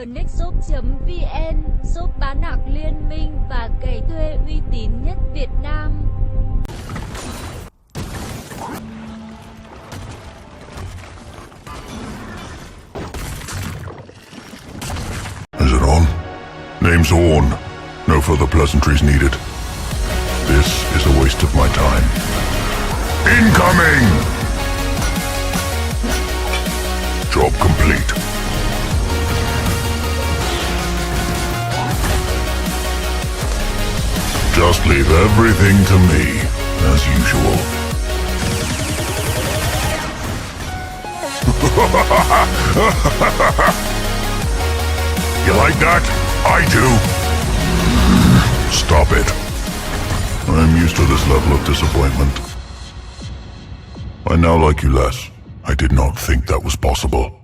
nextshop.vn, shop bán hàng liên minh và cày thuê uy tín nhất Việt Nam. Is it on? Name's Orn. No further pleasantries needed. This is a waste of my time. Incoming! Job complete. Just leave everything to me, as usual. You like that? I do. Stop it. I'm used to this level of disappointment. I now like you less. I did not think that was possible.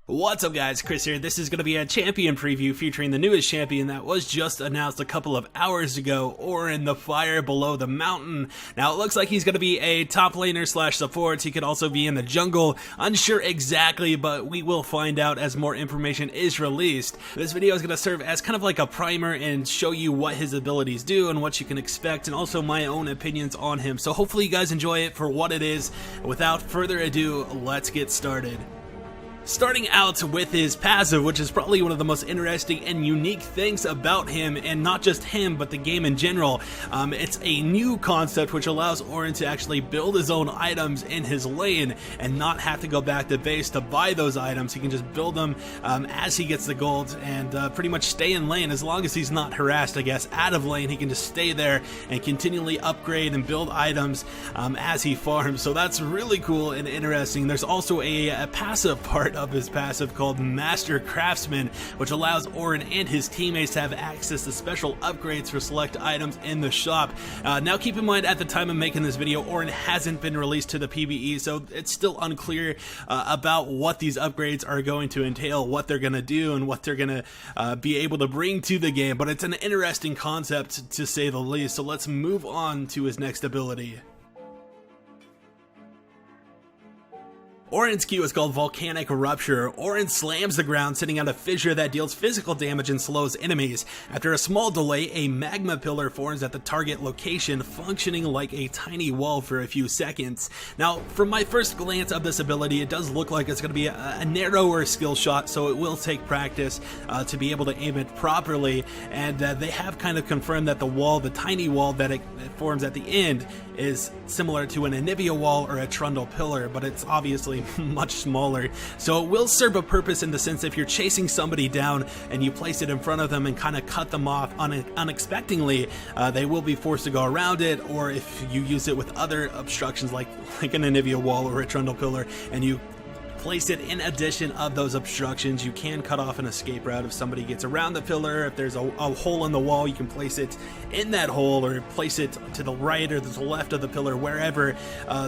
What's up guys, Chris here. This is going to be a champion preview featuring the newest champion that was just announced a couple of hours ago, Orin the Fire Below the Mountain. Now it looks like he's going to be a top laner slash support. He could also be in the jungle. Unsure exactly, but we will find out as more information is released. This video is going to serve as kind of like a primer and show you what his abilities do and what you can expect, and also my own opinions on him. So hopefully you guys enjoy it for what it is. Without further ado, let's get started. Starting out with his passive, which is probably one of the most interesting and unique things about him, and not just him, but the game in general. It's a new concept which allows Orin to actually build his own items in his lane and not have to go back to base to buy those items. He can just build them as he gets the gold and pretty much stay in lane as long as he's not harassed, I guess. Out of lane, he can just stay there and continually upgrade and build items as he farms. So that's really cool and interesting. There's also a passive part of his passive called Master Craftsman, which allows Orin and his teammates to have access to special upgrades for select items in the shop. Now keep in mind, at the time of making this video, Orin hasn't been released to the PvE, so it's still unclear about what these upgrades are going to entail, what they're going to do, and what they're going to be able to bring to the game, but it's an interesting concept to say the least. So let's move on to his next ability. Orin's Q is called Volcanic Rupture. Orin slams the ground, sending out a fissure that deals physical damage and slows enemies. After a small delay, a magma pillar forms at the target location, functioning like a tiny wall for a few seconds. Now, from my first glance of this ability, it does look like it's going to be a narrower skill shot, so it will take practice to be able to aim it properly. And they have kind of confirmed that the wall, the tiny wall that it forms at the end, is similar to an Anivia wall or a Trundle pillar, but it's obviously much smaller. So it will serve a purpose in the sense if you're chasing somebody down and you place it in front of them and kind of cut them off unexpectedly, they will be forced to go around it. Or if you use it with other obstructions like an Anivia wall or a Trundle pillar, and you place it in addition of those obstructions, you can cut off an escape route if somebody gets around the pillar. If there's a hole in the wall, you can place it in that hole, or place it to the right or the left of the pillar, wherever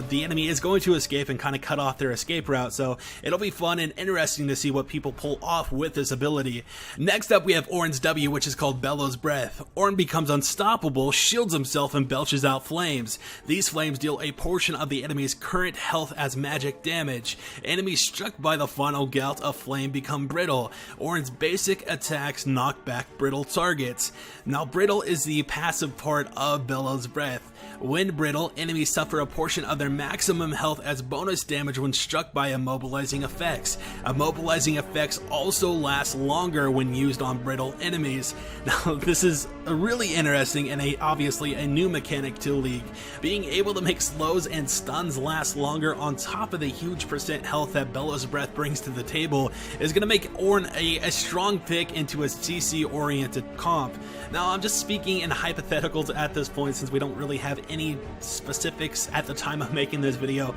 the enemy is going to escape, and kind of cut off their escape route. So it'll be fun and interesting to see what people pull off with this ability. Next up, we have Orin's W, which is called Bellows Breath. Orin becomes unstoppable, shields himself, and belches out flames. These flames deal a portion of the enemy's current health as magic damage. Enemies struck by the final gout of flame become brittle. Orin's basic attacks knock back brittle targets. Now, brittle is the passive part of Bellows Breath. When brittle, enemies suffer a portion of their maximum health as bonus damage when struck by immobilizing effects. Immobilizing effects also last longer when used on brittle enemies. Now, this is really interesting and obviously a new mechanic to League. Being able to make slows and stuns last longer on top of the huge percent health that Bellows Breath brings to the table is going to make Orin a strong pick into a CC-oriented comp. Now, I'm just speaking in hypotheticals at this point, since we don't really have any specifics at the time of making this video,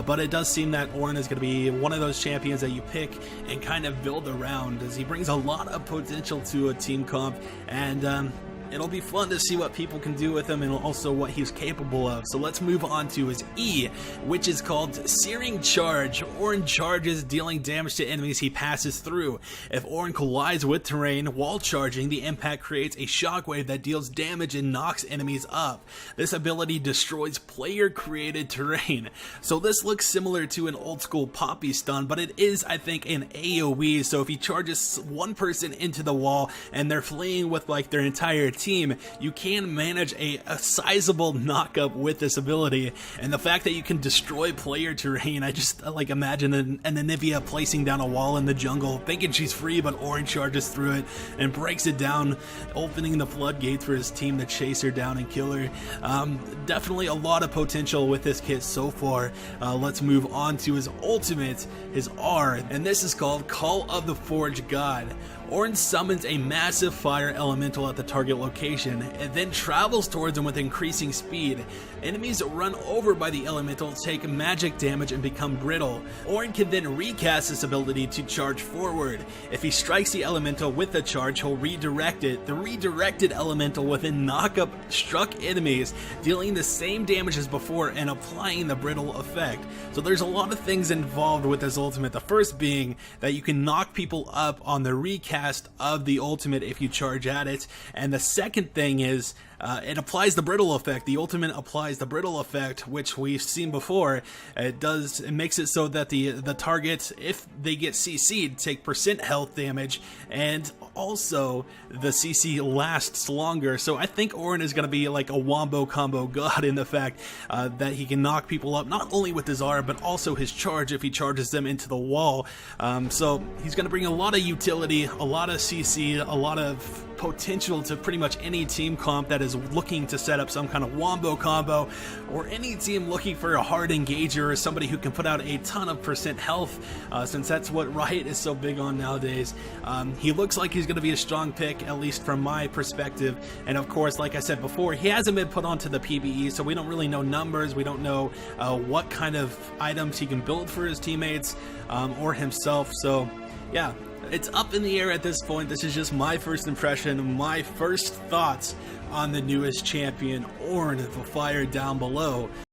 but it does seem that Orin is going to be one of those champions that you pick and kind of build around, as he brings a lot of potential to a team comp, and it'll be fun to see what people can do with him and also what he's capable of. So let's move on to his E, which is called Searing Charge. Orin charges, dealing damage to enemies he passes through. If Orin collides with terrain while charging, the impact creates a shockwave that deals damage and knocks enemies up. This ability destroys player-created terrain. So this looks similar to an old-school Poppy stun, but it is, I think, an AoE. So if he charges one person into the wall and they're fleeing with like their entire team, you can manage a sizable knockup with this ability. And the fact that you can destroy player terrain, I just like imagine an Anivia placing down a wall in the jungle, thinking she's free, but Orin charges through it and breaks it down, opening the floodgates for his team to chase her down and kill her. Definitely a lot of potential with this kit so far. Let's move on to his ultimate, his R, and this is called Call of the Forge God. Ornn summons a massive fire elemental at the target location and then travels towards him with increasing speed. Enemies run over by the elemental, take magic damage, and become brittle. Ornn can then recast this ability to charge forward. If he strikes the elemental with a charge, he'll redirect it. The redirected elemental will then knock up struck enemies, dealing the same damage as before and applying the brittle effect. So there's a lot of things involved with this ultimate. The first being that you can knock people up on the recast of the ultimate if you charge at it, and the second thing is it applies the brittle effect. The ultimate applies the brittle effect, which we've seen before. It makes it so that the targets, if they get CC'd, take percent health damage, and also the CC lasts longer. So I think Ornn is going to be like a wombo combo god in the fact that he can knock people up not only with his R but also his charge if he charges them into the wall. So he's going to bring a lot of utility, a lot of CC, a lot of potential to pretty much any team comp that is looking to set up some kind of wombo combo, or any team looking for a hard engager or somebody who can put out a ton of percent health, since that's what Riot is so big on nowadays. He looks like he's going to be a strong pick, at least from my perspective, and of course, like I said before, he hasn't been put onto the PvE, so we don't really know numbers, we don't know what kind of items he can build for his teammates or himself, so yeah. It's up in the air at this point. This is just my first impression, my first thoughts on the newest champion, Ornn, the fire down below.